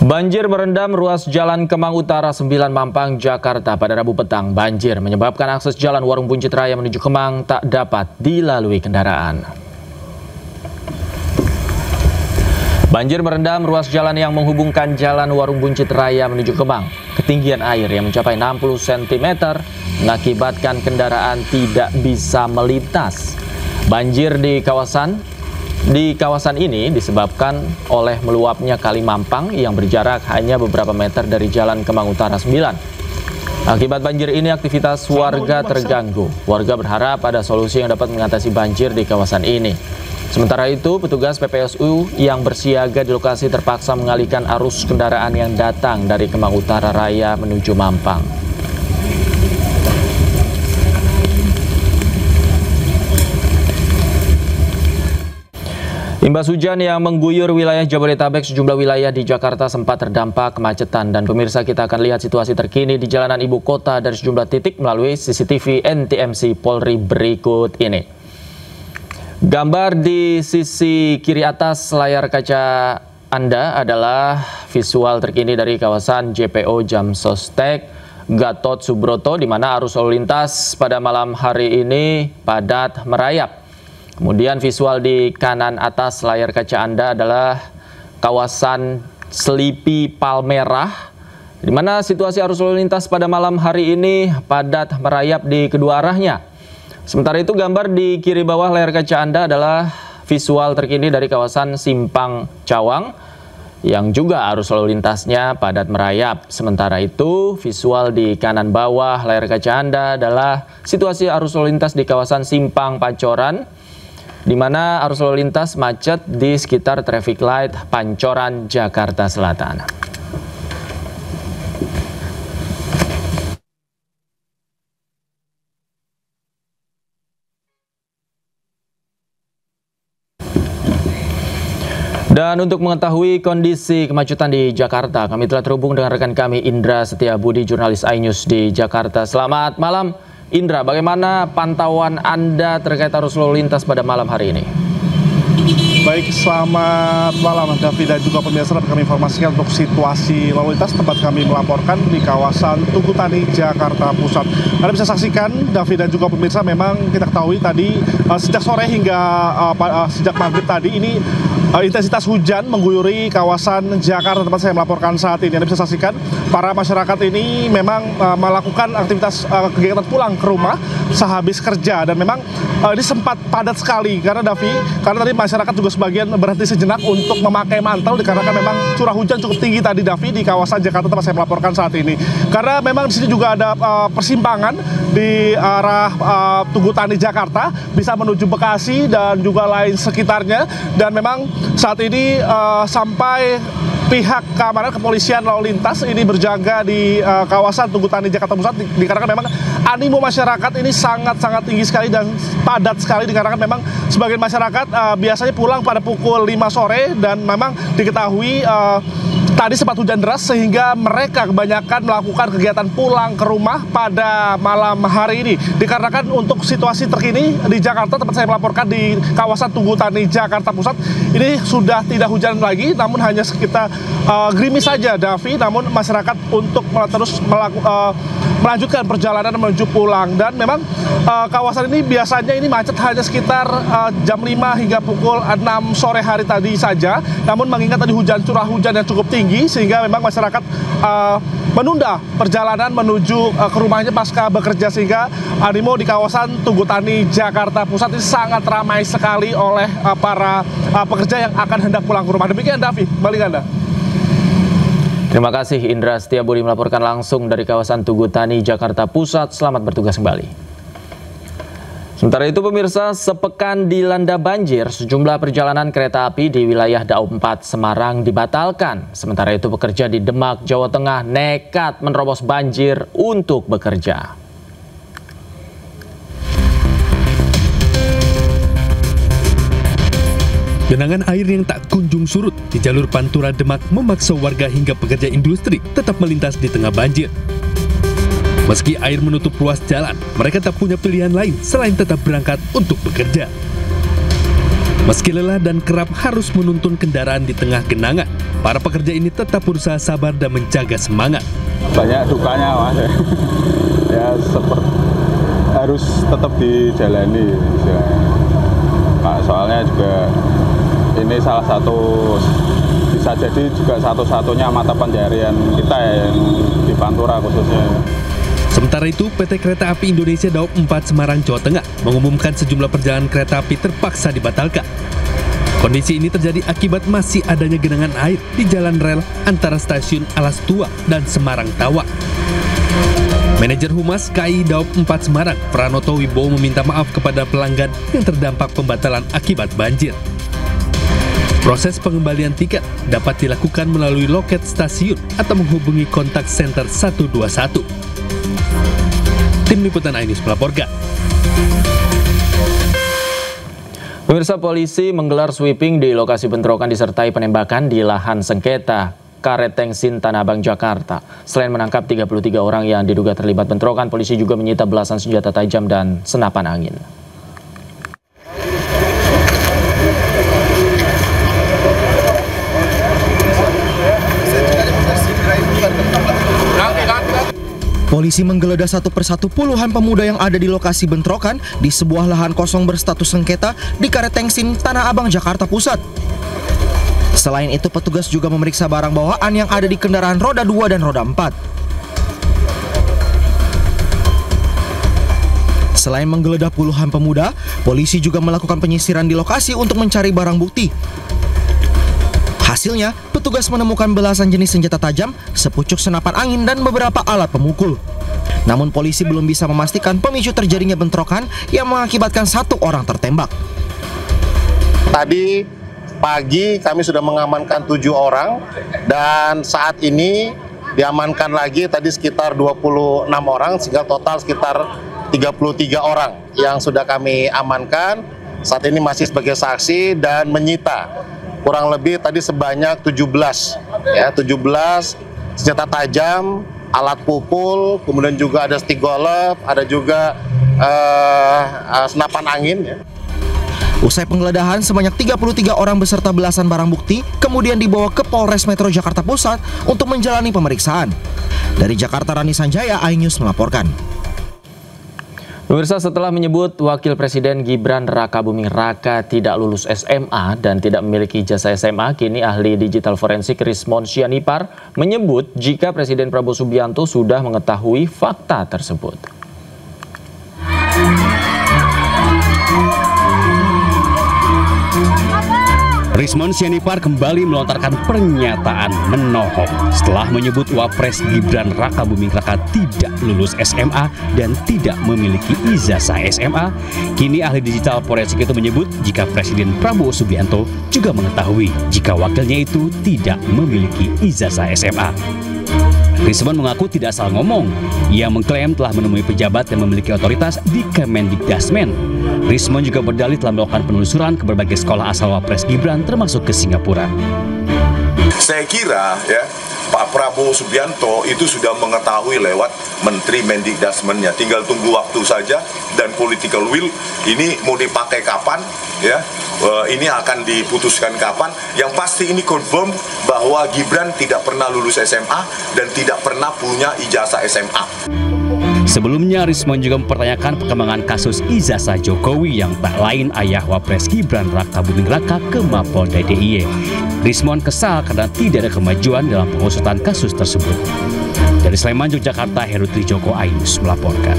Banjir merendam ruas Jalan Kemang Utara 9 Mampang, Jakarta pada Rabu petang. Banjir menyebabkan akses jalan Warung Buncit Raya menuju Kemang tak dapat dilalui kendaraan. Banjir merendam ruas jalan yang menghubungkan jalan Warung Buncit Raya menuju Kemang. Ketinggian air yang mencapai 60 cm mengakibatkan kendaraan tidak bisa melintas. Banjir di kawasan ini disebabkan oleh meluapnya Kali Mampang yang berjarak hanya beberapa meter dari Jalan Kemang Utara 9. Akibat banjir ini aktivitas warga terganggu. Warga berharap ada solusi yang dapat mengatasi banjir di kawasan ini. Sementara itu, petugas PPSU yang bersiaga di lokasi terpaksa mengalihkan arus kendaraan yang datang dari Kemang Utara Raya menuju Mampang. Imbas hujan yang mengguyur wilayah Jabodetabek, sejumlah wilayah di Jakarta sempat terdampak kemacetan. Dan pemirsa, kita akan lihat situasi terkini di jalanan ibu kota dari sejumlah titik melalui CCTV NTMC Polri berikut ini. Gambar di sisi kiri atas layar kaca Anda adalah visual terkini dari kawasan JPO Jamsostek Gatot Subroto, di mana arus lalu lintas pada malam hari ini padat merayap. Kemudian visual di kanan atas layar kaca Anda adalah kawasan Selipi Palmerah, di mana situasi arus lalu lintas pada malam hari ini padat merayap di kedua arahnya. Sementara itu, gambar di kiri bawah layar kaca Anda adalah visual terkini dari kawasan Simpang Cawang, yang juga arus lalu lintasnya padat merayap. Sementara itu, visual di kanan bawah layar kaca Anda adalah situasi arus lalu lintas di kawasan Simpang Pancoran, di mana arus lalu lintas macet di sekitar traffic light Pancoran, Jakarta Selatan. Dan untuk mengetahui kondisi kemacetan di Jakarta, kami telah terhubung dengan rekan kami Indra Setiabudi, jurnalis iNews di Jakarta. Selamat malam, Indra. Bagaimana pantauan Anda terkait arus lalu lintas pada malam hari ini? Baik, selamat malam Davi dan juga pemirsa. Kami informasikan untuk situasi lalu lintas tempat kami melaporkan di kawasan Tugu Tani, Jakarta Pusat. Anda bisa saksikan, Davi dan juga pemirsa, memang kita ketahui tadi sejak sore hingga sejak maghrib tadi ini intensitas hujan mengguyuri kawasan Jakarta tempat saya melaporkan saat ini. Anda bisa saksikan para masyarakat ini memang melakukan aktivitas kegiatan pulang ke rumah sehabis kerja, dan memang ini sempat padat sekali karena Davi, karena tadi masyarakat juga sebagian berhenti sejenak untuk memakai mantel dikarenakan memang curah hujan cukup tinggi tadi, Davi, di kawasan Jakarta tempat saya melaporkan saat ini. Karena memang di sini juga ada persimpangan di arah Tugu Tani Jakarta bisa menuju Bekasi dan juga lain sekitarnya, dan memang saat ini sampai pihak keamanan kepolisian lalu lintas ini berjaga di kawasan Tugu Tani Jakarta Pusat dikarenakan memang animo masyarakat ini sangat-sangat tinggi sekali dan padat sekali, dikarenakan memang sebagian masyarakat biasanya pulang pada pukul 5 sore, dan memang diketahui tadi sempat hujan deras sehingga mereka kebanyakan melakukan kegiatan pulang ke rumah pada malam hari ini. Dikarenakan untuk situasi terkini di Jakarta tempat saya melaporkan di kawasan Tugu Tani Jakarta Pusat ini sudah tidak hujan lagi, namun hanya sekitar gerimis saja, Davi. Namun masyarakat untuk terus melanjutkan perjalanan menuju pulang, dan memang kawasan ini biasanya ini macet hanya sekitar jam 5 hingga pukul 6 sore hari tadi saja. Namun mengingat tadi curah hujan yang cukup tinggi sehingga memang masyarakat menunda perjalanan menuju ke rumahnya pasca bekerja, sehingga animo di kawasan Tugu Tani Jakarta Pusat ini sangat ramai sekali oleh para pekerja yang akan hendak pulang ke rumah. Demikian, Davi, balik Anda. Terima kasih Indra Setiabudi melaporkan langsung dari kawasan Tugu Tani, Jakarta Pusat. Selamat bertugas kembali. Sementara itu, pemirsa, sepekan dilanda banjir, sejumlah perjalanan kereta api di wilayah Daob 4 Semarang dibatalkan. Sementara itu, pekerja di Demak, Jawa Tengah nekat menerobos banjir untuk bekerja. Genangan air yang tak kunjung surut di jalur Pantura Demak memaksa warga hingga pekerja industri tetap melintas di tengah banjir. Meski air menutup ruas jalan, mereka tak punya pilihan lain selain tetap berangkat untuk bekerja. Meski lelah dan kerap harus menuntun kendaraan di tengah genangan, para pekerja ini tetap berusaha sabar dan menjaga semangat. Banyak dukanya, Mas. Ya, harus tetap dijalani. Soalnya juga ini salah satu, bisa jadi juga satu-satunya mata pencaharian kita ya, yang di Pantura khususnya. Sementara itu, PT Kereta Api Indonesia Daob 4 Semarang, Jawa Tengah mengumumkan sejumlah perjalanan kereta api terpaksa dibatalkan. Kondisi ini terjadi akibat masih adanya genangan air di jalan rel antara stasiun Alas Tua dan Semarang Tawa. Manajer Humas KAI Daob 4 Semarang, Pranoto Wibowo, meminta maaf kepada pelanggan yang terdampak pembatalan akibat banjir. Proses pengembalian tiket dapat dilakukan melalui loket stasiun atau menghubungi kontak center 121. Tim Liputan iNews melaporkan. Pemirsa, polisi menggelar sweeping di lokasi bentrokan disertai penembakan di lahan sengketa Karet Tengsin Tanah Abang, Jakarta. Selain menangkap 33 orang yang diduga terlibat bentrokan, polisi juga menyita belasan senjata tajam dan senapan angin. Polisi menggeledah satu persatu puluhan pemuda yang ada di lokasi bentrokan di sebuah lahan kosong berstatus sengketa di Karet Tengsin, Tanah Abang, Jakarta Pusat. Selain itu, petugas juga memeriksa barang bawaan yang ada di kendaraan roda 2 dan roda 4. Selain menggeledah puluhan pemuda, polisi juga melakukan penyisiran di lokasi untuk mencari barang bukti. Hasilnya, petugas menemukan belasan jenis senjata tajam, sepucuk senapan angin, dan beberapa alat pemukul. Namun polisi belum bisa memastikan pemicu terjadinya bentrokan yang mengakibatkan satu orang tertembak. Tadi pagi kami sudah mengamankan 7 orang dan saat ini diamankan lagi tadi sekitar 26 orang sehingga total sekitar 33 orang yang sudah kami amankan. Saat ini masih sebagai saksi dan menyita kurang lebih tadi sebanyak 17 senjata tajam, alat pukul, kemudian juga ada stick golf, ada juga senapan angin ya. Usai penggeledahan, sebanyak 33 orang beserta belasan barang bukti kemudian dibawa ke Polres Metro Jakarta Pusat untuk menjalani pemeriksaan. Dari Jakarta, Rani Sanjaya, iNews melaporkan. Pemirsa, setelah menyebut Wakil Presiden Gibran Rakabuming Raka tidak lulus SMA dan tidak memiliki ijazah SMA, kini ahli digital forensik Rismon Sianipar menyebut jika Presiden Prabowo Subianto sudah mengetahui fakta tersebut. Rismon Sianipar kembali melontarkan pernyataan menohok setelah menyebut Wapres Gibran Rakabuming Raka tidak lulus SMA dan tidak memiliki ijazah SMA. Kini ahli digital forensik itu menyebut jika Presiden Prabowo Subianto juga mengetahui jika wakilnya itu tidak memiliki ijazah SMA. Rismon mengaku tidak salah ngomong. Ia mengklaim telah menemui pejabat yang memiliki otoritas di Kemendikdasmen. Rismon juga berdalih telah melakukan penelusuran ke berbagai sekolah asal Wapres Gibran termasuk ke Singapura. Saya kira ya Pak Prabowo Subianto itu sudah mengetahui lewat Menteri Mendikdasmennya. Tinggal tunggu waktu saja dan political will ini mau dipakai kapan ya. Ini akan diputuskan kapan. Yang pasti ini confirm bahwa Gibran tidak pernah lulus SMA dan tidak pernah punya ijazah SMA. Sebelumnya, Rismon juga mempertanyakan perkembangan kasus ijazah Jokowi yang tak lain ayah Wapres Gibran Rakabuming Raka ke Mapolda DIY. Rismon kesal karena tidak ada kemajuan dalam pengusutan kasus tersebut. Dari Sleman, Yogyakarta, Heru Trijoko, iNews melaporkan.